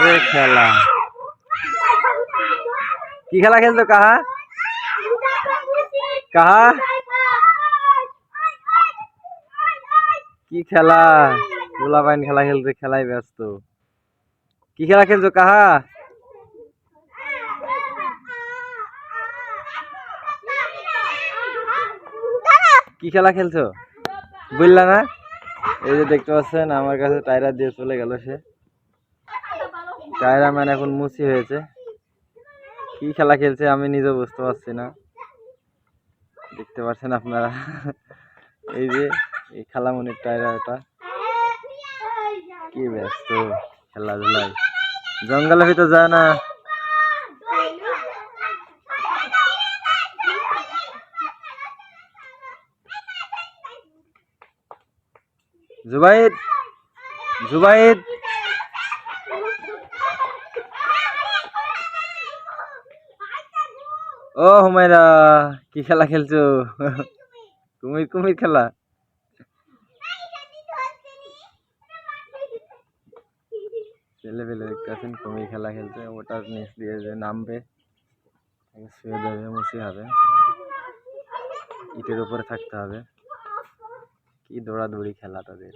রে খেলা। কি খেলা খেলতো কাহা কাহা? কি খেলা? গোলাপাইন খেলা খেলতে, খেলায় ব্যস্ত। কি খেলা খেলছো কাহা? কি খেলা খেলছো বুঝলা না? এই যে দেখতে পাচ্ছেন আমার কাছে টায়রা দিয়ে চলে গেল সে। টায়রা ম্যান এখন মুচি হয়েছে। কি খেলা খেলছে আমি নিজেও বুঝতে পারছি না। দেখতে পাচ্ছেন আপনারা এই যে এই খালামনির টায়রা, ওটা কি ব্যস্ত খেলাধুলায়, জঙ্গলের ভিতর যায় না। জুবাইদ জুবাইদ ও হুমায়রা, কি খেলা খেলছো? কুমির কুমির খেলা। ছেলে পেলে দেখতে পাচ্ছেন কুমির খেলা খেলছে। ওটার নিচ দিয়ে যে নামবে, শুয়ে দেবে, মুছে হবে, ইটের উপরে থাকতে হবে। কি দৌড়াদৌড়ি খেলা তাদের।